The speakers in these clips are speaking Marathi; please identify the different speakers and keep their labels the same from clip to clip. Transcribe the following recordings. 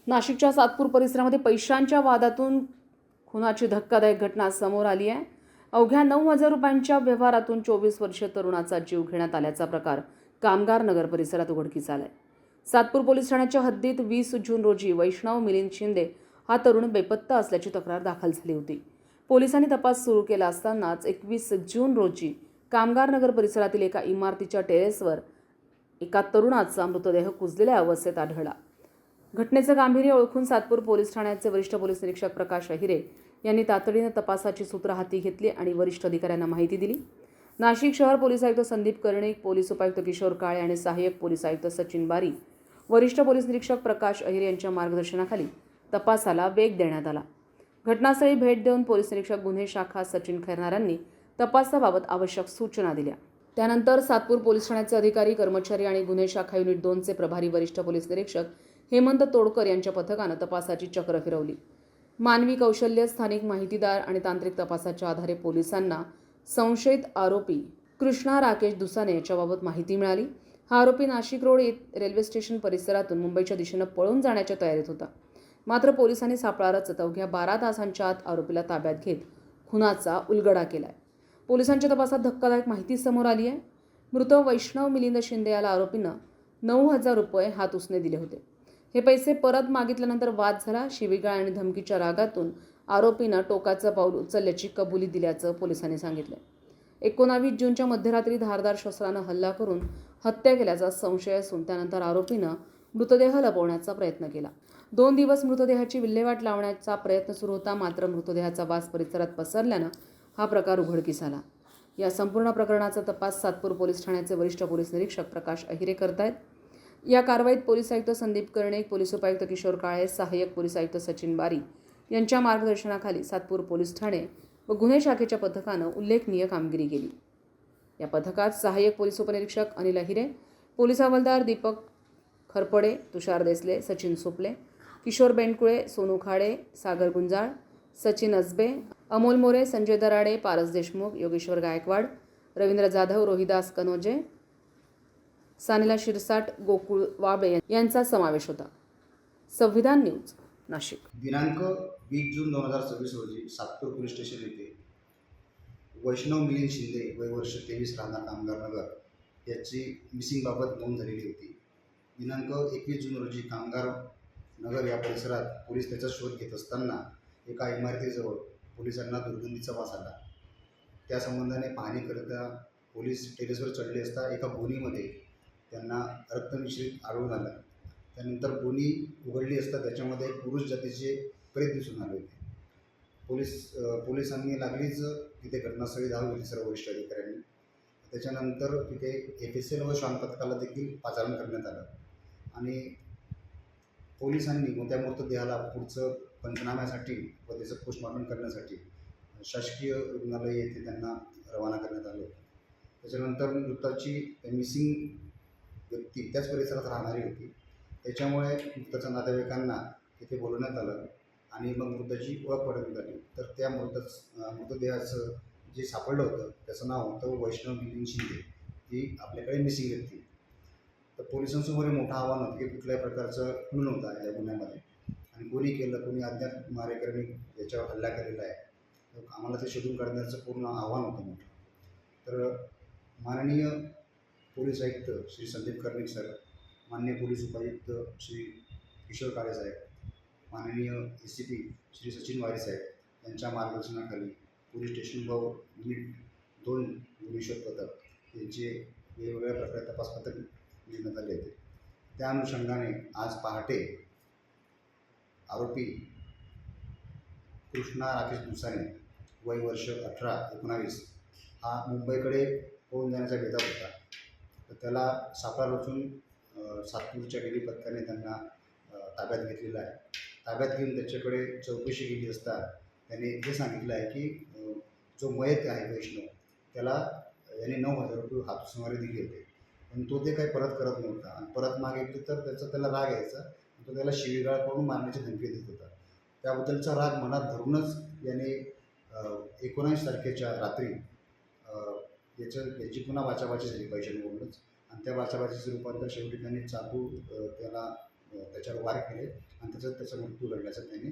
Speaker 1: नाशिकच्या सातपूर परिसरामध्ये पैशांच्या वादातून खुनाची धक्कादायक घटना समोर आली आहे। अवघ्या 9,000 रुपयांच्या व्यवहारातून 24 वर्षीय तरुणाचा जीव घेण्यात आल्याचा प्रकार कामगार नगर परिसरात उघडकीस आलाय। सातपूर पोलीस ठाण्याच्या हद्दीत 20 जून रोजी वैष्णव मिलिंद शिंदे हा तरुण बेपत्ता असल्याची तक्रार दाखल झाली होती। पोलिसांनी तपास सुरू केला असतानाच 21 जून रोजी कामगार नगर परिसरातील एका इमारतीच्या टेरेसवर एका तरुणाचा मृतदेह कुजलेल्या अवस्थेत आढळला। घटनेचं गांभीर्य ओळखून सातपूर पोलीस ठाण्याचे वरिष्ठ पोलीस निरीक्षक प्रकाश अहिरे यांनी तातडीने तपासाची सूत्र हाती घेतली आणि वरिष्ठ अधिकाऱ्यांना माहिती दिली। नाशिक शहर पोलीस आयुक्त संदीप कर्णिक, पोलीस उपायुक्त किशोर काळे आणि सहाय्यक पोलीस आयुक्त सचिन बारी, वरिष्ठ पोलीस निरीक्षक प्रकाश अहिरे यांच्या मार्गदर्शनाखाली तपासाला वेग देण्यात आला। घटनास्थळी भेट देऊन पोलीस निरीक्षक गुन्हे शाखा सचिन खैरनार यांनी तपासाबाबत आवश्यक सूचना दिल्या। त्यानंतर सातपूर पोलीस ठाण्याचे अधिकारी, कर्मचारी आणि गुन्हे शाखा युनिट 2 चे प्रभारी वरिष्ठ पोलीस निरीक्षक हेमंत तोडकर यांच्या पथकानं तपासाची चक्र फिरवली। मानवी कौशल्य, स्थानिक माहितीदार आणि तांत्रिक तपासाच्या आधारे पोलिसांना संशयित आरोपी कृष्णा राकेश दुसाने याच्याबाबत माहिती मिळाली। हा आरोपी नाशिक रोड रेल्वे स्टेशन परिसरातून मुंबईच्या दिशेनं पळून जाण्याच्या तयारीत होता। मात्र पोलिसांनी सापळा रचत अवघ्या 12 तासांच्या आत आरोपीला ताब्यात घेत खुनाचा उलगडा केलाय। पोलिसांच्या तपासात धक्कादायक माहिती समोर आली आहे। मृत वैष्णव मिलिंद शिंदे याला आरोपीनं 9,000 रुपये हात उसने दिले होते। हे पैसे परत मागितल्यानंतर वाद झाला। शिवीगाळ आणि धमकीच्या रागातून आरोपीनं टोकाचं पाऊल उचलल्याची कबुली दिल्याचं पोलिसांनी सांगितलं। 19 जूनच्या मध्यरात्री धारदार शस्त्रानं हल्ला करून हत्या केल्याचा संशय असून त्यानंतर आरोपीनं मृतदेह लपवण्याचा प्रयत्न केला। 2 दिवस मृतदेहाची विल्हेवाट लावण्याचा प्रयत्न सुरू होता, मात्र मृतदेहाचा वास परिसरात पसरल्यानं हा प्रकार उघडकीस आला। या संपूर्ण प्रकरणाचा तपास सातपूर पोलीस ठाण्याचे वरिष्ठ पोलीस निरीक्षक प्रकाश अहिरे करतायत। या कारवाईत पोलीस आयुक्त संदीप कर्णिक, पोलीस उपायुक्त किशोर काळे, सहाय्यक पोलीस आयुक्त सचिन बारी यांच्या मार्गदर्शनाखाली सातपूर पोलीस ठाणे व गुन्हे शाखेच्या पथकानं उल्लेखनीय कामगिरी केली। या पथकात सहाय्यक पोलीस उपनिरीक्षक अनिल अहिरे, पोलीस हवालदार दीपक खरपडे, तुषार देसले, सचिन सुपले, किशोर बेंडकुळे, सोनू खाडे, सागर गुंजाळ, सचिन अजबे, अमोल मोरे, संजय दराडे, पारस देशमुख, योगेश्वर गायकवाड, रवींद्र जाधव, रोहिदास कनोजे, सानिला शिरसाट, गोकुळ वाबे यांचा समावेश होता। संविधान न्यूज, नाशिक।
Speaker 2: दिनांक 20 जून 2026 रोजी सातपूर पोलीस स्टेशन येथे वैष्णव मिलिंद शिंदे वय वर्ष 23 राहणार कामगार नगर याची मिसिंगबाबत नोंद झालेली होती। दिनांक 21 जून रोजी कामगार नगर या परिसरात पोलीस त्याचा शोध घेत असताना एका इमारतीजवळ पोलिसांना दुर्गंधीचा वास आला। त्या संबंधाने पाहणीकरिता पोलीस टेरेसवर चढले असता एका गोणीमध्ये त्यांना रक्तमिश्रित आढळून आलं। त्यानंतर गोणी उघडली असता त्याच्यामध्ये पुरुष जातीचे प्रेत दिसून आले होते। पोलिसांनी लागलीच तिथे घटनास्थळी धाव घेतली सर्व वरिष्ठ अधिकाऱ्यांनी। त्याच्यानंतर तिथे FSL व श्वान पथकाला देखील पाचारण करण्यात आलं आणि पोलिसांनी त्या मृतदेहाला पुढचं पंचनाम्यासाठी व त्याचं पोस्टमॉर्टम करण्यासाठी शासकीय रुग्णालय येथे त्यांना रवाना करण्यात आलं होतं। त्याच्यानंतर मृताची मिसिंग व्यक्ती त्याच परिसरात राहणारी होती, त्याच्यामुळे मृताच्या नातेवाईकांना तिथे बोलवण्यात आलं आणि मग मृताची ओळख पटवण्यात आली। तर त्या मृतदेहाचं जे सापडलं होतं त्याचं नाव होतं वैष्णव मिलिंद शिंदे, ही आपल्याकडे मिसिंग व्यक्ती। तर पोलिसांसमोर मोठं आव्हान होतं की कुठल्याही प्रकारचं खून नव्हता या गुन्ह्यामध्ये आणि कोणी केलं, कोणी अज्ञात मारेकऱ्यांनी याच्यावर हल्ला केलेला आहे, तर आम्हाला ते शोधून काढण्याचं पूर्ण आव्हान होतं मोठं। तर माननीय पोलीस आयुक्त श्री संदीप कर्णिक सर, माननीय पोलीस उपायुक्त श्री किशोर काळे साहेब, माननीय ACP श्री सचिन वारी साहेब यांच्या मार्गदर्शनाखाली पोलीस स्टेशन व युनिट 2 गुन्हे शोध पथक यांचे वेगवेगळ्या प्रकारे तपास पथक नेमण्यात आले होते। त्या अनुषंगाने आज पहाटे आरोपी कृष्णा राकेश दुसाने वय वर्ष 18-19 हा मुंबईकडे पळून जाण्याचा बेतात होता। तर त्याला सापळा रचून सातपूरच्या डेली पथकाने त्यांना ताब्यात घेतलेला आहे। ताब्यात घेऊन त्याच्याकडे चौकशी केली असता त्याने हे सांगितलं आहे की जो मयत आहे वैष्णव त्याला याने 9,000 रुपये हातसुमारे दिले होते, पण तो ते काही परत करत नव्हता आणि परत मागितले तर त्याला राग यायचा, तो त्याला शिवीगाळ करून मारण्याची धमकी देत होता। त्याबद्दलचा राग मनात धरूनच याने 19 तारखेच्या रात्री याची पुन्हा बाचाबाची झाली पैशांवरूनच आणि त्या बाचाबाचीचं रूपांतर शेवटी त्यांनी चाकू त्याला त्याच्यावर वार केले आणि त्याचा मृत्यू घडल्याचं त्यांनी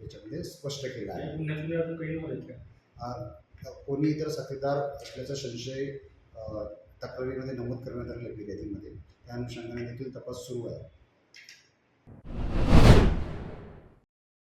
Speaker 2: याच्यामध्ये स्पष्ट केलं आहे.
Speaker 3: गुन्ह्यातले अजून काही नाव आहेत का?
Speaker 2: कोणी इतर साथीदार असल्याचा संशय तक्रारीमध्ये नमूद करण्यात आलेल्या फिर्यादीमध्ये, त्या अनुषंगाने देखील तपास सुरू आहे.